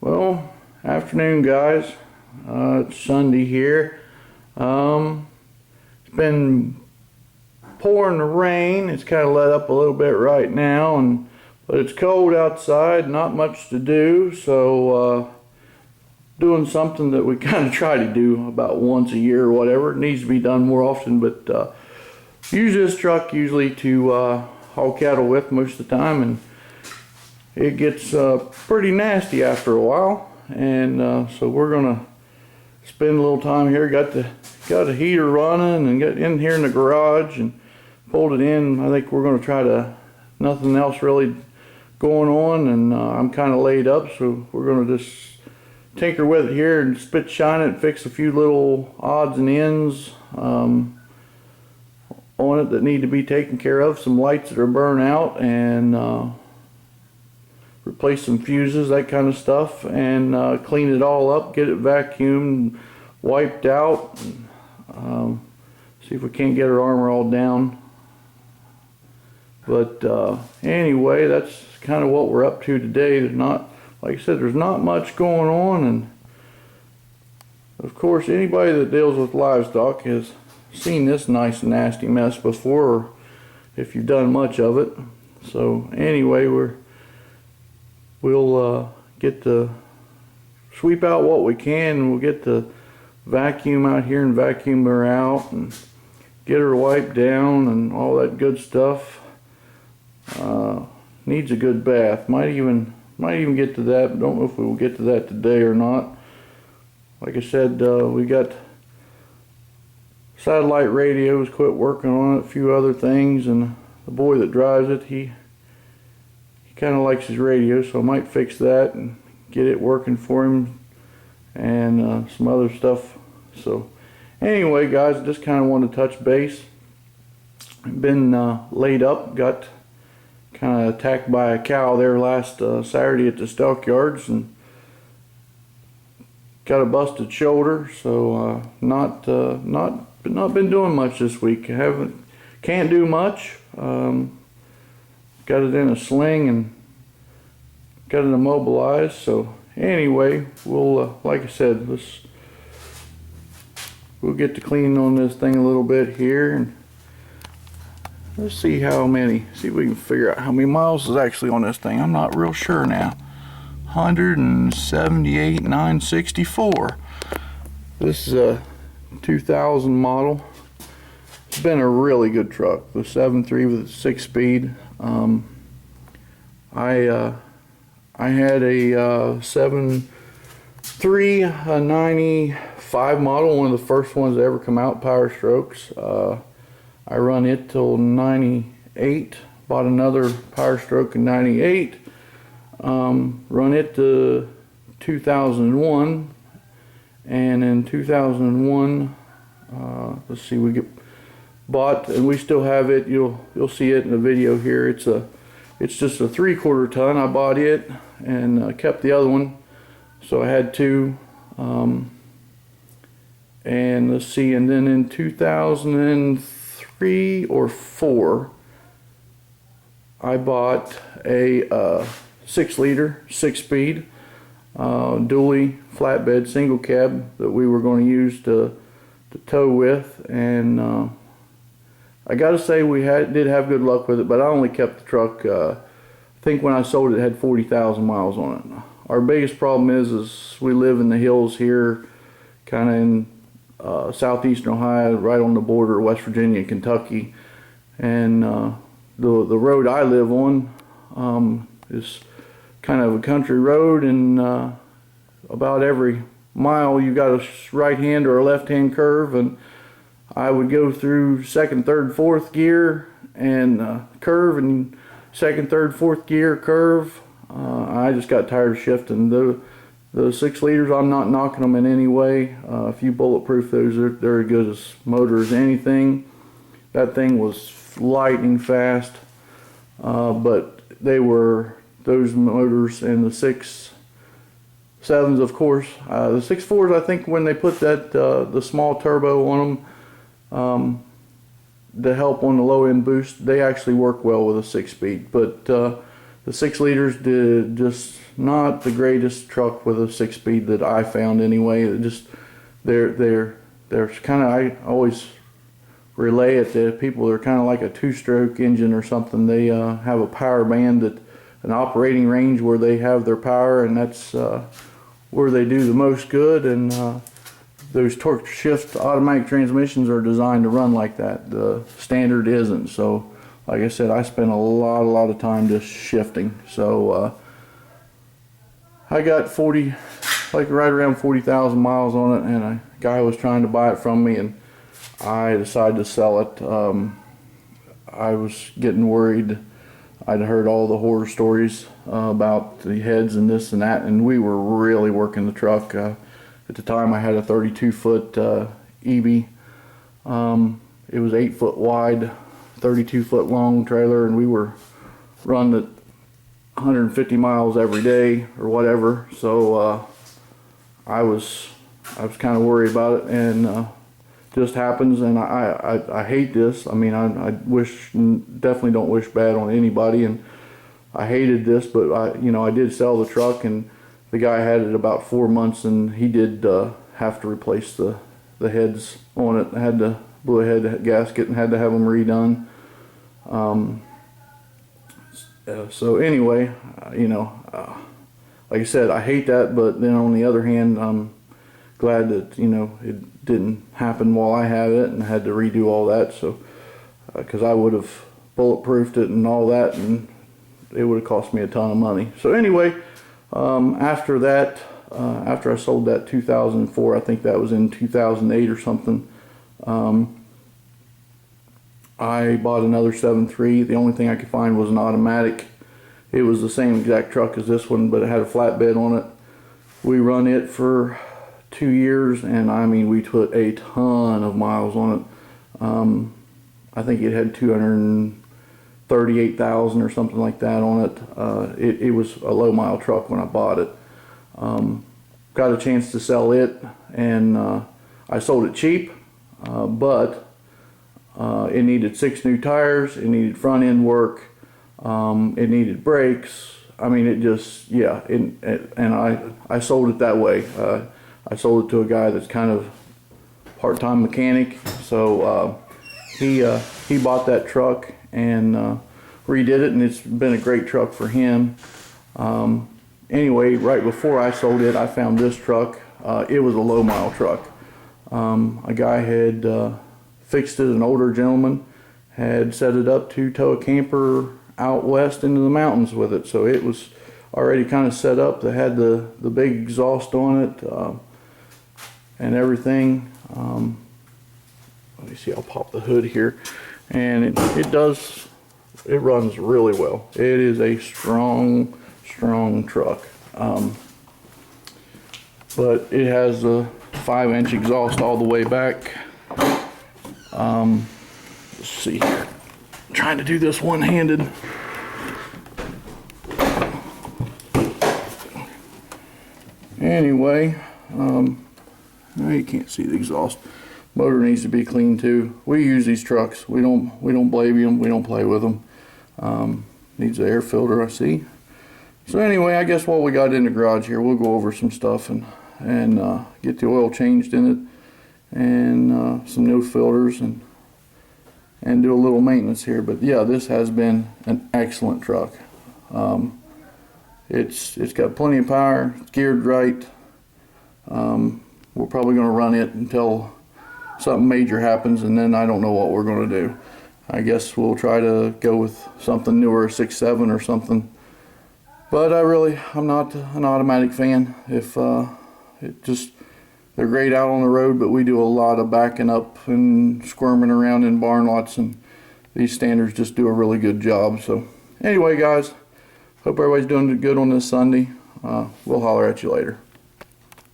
Well, afternoon guys. It's Sunday here. It's been pouring the rain. It's kind of let up a little bit right now, but it's cold outside, not much to do, so doing something that we kind of try to do about once a year or whatever. It needs to be done more often, but use this truck usually to haul cattle with most of the time, and it gets pretty nasty after a while, and so we're gonna spend a little time here. Got the heater running and got in here in the garage and pulled it in. I think we're gonna try to, nothing else really going on, and I'm kind of laid up, so we're gonna just tinker with it here and spit shine it, fix a few little odds and ends on it that need to be taken care of, some lights that are burnt out, and replace some fuses, that kind of stuff, and clean it all up, get it vacuumed, wiped out, and, see if we can't get our armor all down. But anyway, that's kind of what we're up to today. There's not, like I said, there's not much going on, and of course anybody that deals with livestock has seen this nice nasty mess before, if you've done much of it. So anyway, we'll get to sweep out what we can, and we'll get the vacuum out here and vacuum her out and get her wiped down and all that good stuff. Needs a good bath. Might even get to that. Don't know if we will get to that today or not. Like I said, we got satellite radios quit working on it, a few other things, and the boy that drives it, he kind of likes his radio, so I might fix that and get it working for him, and some other stuff. So anyway guys, just kind of want to touch base. Been laid up, got kind of attacked by a cow there last Saturday at the stockyards, and got a busted shoulder, so not been doing much this week. Can't do much. Got it in a sling and got it immobilized. So anyway, we'll like I said, we'll get to cleaning on this thing a little bit here, and let's see see if we can figure out how many miles is actually on this thing. I'm not real sure now. 178,964. This is a 2000 model. It's been a really good truck. The 7.3 with a 6-speed. I had a 7.3, a 95 model, one of the first ones that ever come out, Powerstrokes. I run it till 98. Bought another Powerstroke in 98. Run it to 2001, and in 2001, let's see, we bought, and we still have it. You'll see it in the video here. It's just a 3/4 ton. I bought it and kept the other one, so I had two. And let's see, and then in 2003 or 4, I bought a 6-liter, 6-speed, dually flatbed single cab that we were going to use to tow with, and I gotta say we did have good luck with it, but I only kept the truck, I think when I sold it, it had 40,000 miles on it. Our biggest problem is we live in the hills here, kind of in southeastern Ohio, right on the border of West Virginia and Kentucky, and the road I live on is kind of a country road, and about every mile you got a right hand or a left hand curve, and I would go through 2nd, 3rd, 4th gear and curve, and 2nd, 3rd, 4th gear curve. I just got tired of shifting. The 6-liters, I'm not knocking them in any way. If you bulletproof those, they're as good as motor as anything. That thing was lightning fast, but those motors, and the 6.7s, of course. The 6.4s, I think when they put the small turbo on them, to help on the low end boost, they actually work well with a 6-speed. But the 6 liters did just not the greatest truck with a 6-speed that I found anyway. It just they're kind of, I always relay it to people, they're kind of like a 2-stroke engine or something. They have a power band, that an operating range where they have their power, and that's where they do the most good. And those torque shift automatic transmissions are designed to run like that. The standard isn't. So like I said, I spent a lot of time just shifting. So I got right around 40,000 miles on it, and a guy was trying to buy it from me, and I decided to sell it. I was getting worried. I'd heard all the horror stories about the heads and this and that, and we were really working the truck. At the time I had a 32-foot EB. It was 8 foot wide, 32-foot long trailer, and we were running at 150 miles every day or whatever. So I was kind of worried about it, and just happens. And I hate this. I mean, I definitely don't wish bad on anybody, and I hated this, but I did sell the truck, and the guy had it about 4 months, and he did have to replace the heads on it. I had to blew a head gasket and had to have them redone. So anyway, like I said, I hate that, but then on the other hand, I'm glad that it didn't happen while I had it and had to redo all that. So because I would have bulletproofed it and all that, and it would have cost me a ton of money. So anyway, after that, after I sold that 2004, I think that was in 2008 or something, I bought another 7.3. The only thing I could find was an automatic. It was the same exact truck as this one, but it had a flatbed on it. We run it for 2 years, and I mean, we put a ton of miles on it. I think it had 238,000 or something like that on it. It was a low mile truck when I bought it. Got a chance to sell it, and I sold it cheap, but it needed 6 new tires, it needed front end work, it needed brakes. I mean, it just, yeah, and I sold it that way. I sold it to a guy that's kind of part-time mechanic, so he bought that truck and redid it, and it's been a great truck for him. Anyway, right before I sold it, I found this truck. It was a low mile truck. A guy had fixed it, an older gentleman had set it up to tow a camper out west into the mountains with it. So it was already kind of set up. They had the big exhaust on it and everything. Let me see, I'll pop the hood here, and it runs really well. It is a strong truck, but it has a 5-inch exhaust all the way back. Let's see here. I'm trying to do this one-handed. Anyway, now you can't see the exhaust. Motor needs to be cleaned too. We use these trucks. We don't baby them. We don't play with them. Needs an air filter, I see. So anyway, I guess while we got in the garage here, we'll go over some stuff and get the oil changed in it, and some new filters, and do a little maintenance here. But yeah, this has been an excellent truck. It's got plenty of power. It's geared right. We're probably going to run it until something major happens, and then I don't know what we're going to do. I guess we'll try to go with something newer, 6.7 or something. But I'm not an automatic fan. They're great out on the road, but we do a lot of backing up and squirming around in barn lots, and these standards just do a really good job. So anyway, guys, hope everybody's doing good on this Sunday. We'll holler at you later.